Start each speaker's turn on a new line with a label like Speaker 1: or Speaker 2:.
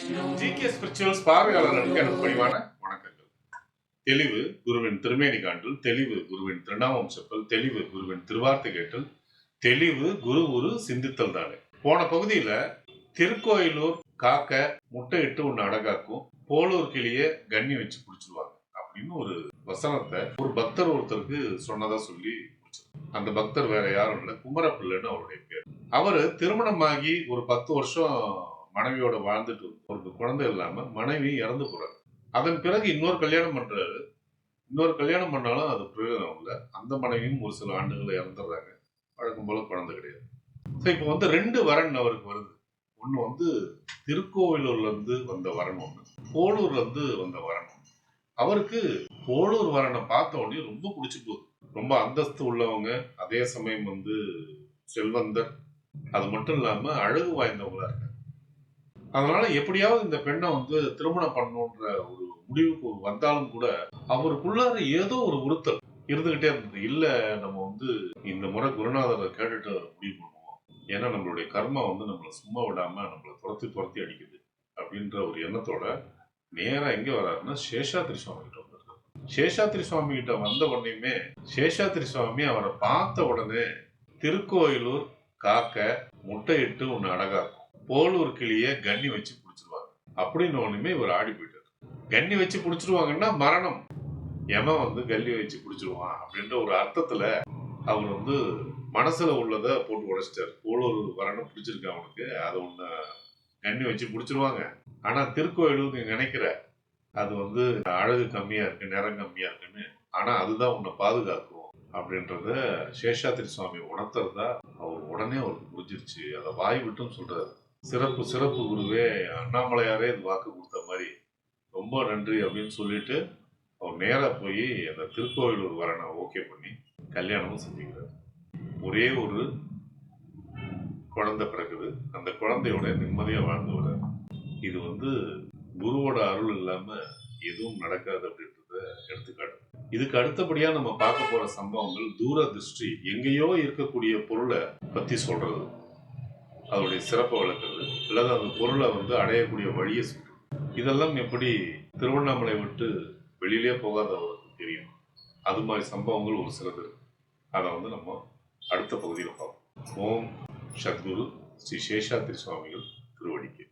Speaker 1: GK spirituals பார்வையாளர்களுக்கு எனக்கு பணிவான வணக்கங்கள். தெளிவு குருவின் திருமேனி காண்டல், தெளிவு குருவின் திருநாமம் செப்பல், தெளிவு குருவின் திருவார்த்தை கேட்டல், தெளிவு குரு சிந்தித்தல் தானே. போன பகுதியில திருக்கோயிலூர் காக்க முட்டையிட்டு ஒன்னு அடகாக்கும், போலூர் கிளிய கண்ணி வச்சு குடிச்சிருவாங்க அப்படின்னு ஒரு வசனத்தை ஒரு பக்தர் ஒருத்தருக்கு சொன்னதா சொல்லி அந்த பக்தர் வேற யாரும் இல்ல, குமரப்பிள்ளைன்னு அவருடைய பேர். அவரு திருமணமாகி ஒரு 10 வருஷம் மனைவியோட வாழ்ந்துட்டு ஒரு குழந்தை இல்லாம மனைவி இறந்து போறாரு. அதன் பிறகு இன்னொரு கல்யாணம் பண்றாரு. இன்னொரு கல்யாணம் பண்ணாலும் அது பிரயோஜனம் இல்லை. அந்த மனைவியும் ஒரு சில ஆண்டுகள் இறந்துடுறாங்க. வழக்கம் போல குழந்தை கிடையாது. இப்போ வந்து 2 வரன் அவருக்கு வருது. ஒண்ணு திருக்கோவிலூர்ல இருந்து வந்த வரன் ஒண்ணு, போலூர்ல இருந்து வந்த வரன் ஒண்ணு. அவருக்கு போலூர் வரனை பார்த்த உடனே ரொம்ப பிடிச்சு போகுது. ரொம்ப அந்தஸ்து உள்ளவங்க, அதே சமயம் செல்வந்தர், அது மட்டும் இல்லாம அழகு வாய்ந்தவங்களா இருக்காங்க. அதனால எப்படியாவது இந்த பெண்ணை திருமணம் பண்ணணுன்ற ஒரு முடிவுக்கு வந்தாலும் கூட அவருக்குள்ளார ஏதோ ஒரு உறுத்தல் இருந்துகிட்டே இருந்தது. இல்ல, நம்ம இந்த முறை குருநாதரை கேட்டுட்டு முடிவு பண்ணுவோம். ஏன்னா நம்மளுடைய கர்மா நம்மளை சும்மா விடாம நம்மளை துரத்தி அடிக்குது அப்படின்ற ஒரு எண்ணத்தோட நேரா எங்க வர்றாருன்னா சேஷாத்ரி சுவாமி கிட்ட வந்தாரு. சேஷாத்ரி சுவாமி கிட்ட வந்த உடனேயுமே சேஷாத்ரி சுவாமி அவரை பார்த்த உடனே திருக்கோயிலூர் காக்க முட்டையிட்டு ஒன்னு அடகாக்கும், போலூர் கிளிய கண்ணி வச்சு புடிச்சிருவாங்க அப்படின்னு ஒண்ணுமே இவர் ஆடி போயிட்டாரு. கண்ணி வச்சு புடிச்சிருவாங்கன்னா மரணம், எவன் கல்லி வச்சு புடிச்சிருவான் அப்படின்ற ஒரு அர்த்தத்துல அவர் மனசுல உள்ளத போட்டு உடைச்சிட்டாரு. போலூர் வரணும் பிடிச்சிருக்கு அவனுக்கு, அதை ஒண்ணு கண்ணி வச்சு புடிச்சிருவாங்க. ஆனா திருக்கோயிலூர் நீ நினைக்கிற அது அழகு கம்மியா இருக்கு, நிறம் கம்மியா இருக்குன்னு, ஆனா அதுதான் உன்னை பாதுகாக்கும் அப்படின்றத சேஷாத்ரி சுவாமி உணர்த்துறதா அவர் உடனே அவருக்கு புரிஞ்சிருச்சு. அதை வாய் விட்டும் சொல்றாரு. சிறப்பு குருவே, அண்ணாமலையாரே இது வாக்கு கொடுத்த மாதிரி ரொம்ப நன்றி அப்படின்னு சொல்லிட்டு அவர் நேரா போய் அந்த திருக்கோயிலூர் வரனை ஓகே பண்ணி கல்யாணமும் செஞ்சுக்கிறார். ஒரே ஒரு குழந்தை பிறகுது. அந்த குழந்தையோட நிம்மதியா வாழ்ந்து வர்றாரு. இது குருவோட அருள் இல்லாம எதுவும் நடக்காது அப்படின்றத எடுத்துக்காட்டு. இதுக்கு அடுத்தபடியா நம்ம பார்க்க போற சம்பவங்கள் தூர திருஷ்டி, எங்கேயோ இருக்கக்கூடிய பொருளை பத்தி சொல்றது, அதோடைய சிறப்பை வளர்க்கறது, அல்லது அந்த பொருளை அடையக்கூடிய வழியை சொல்றது. இதெல்லாம் எப்படி திருவண்ணாமலை விட்டு வெளியிலே போகாதவருக்கு தெரியும். அது மாதிரி சம்பவங்கள் ஒரு சிலது. அதை நம்ம அடுத்த பகுதியில் பார்ப்போம். ஓம் சத்குரு ஸ்ரீ சேஷாத்ரி சுவாமிகள் திருவடிக்கு.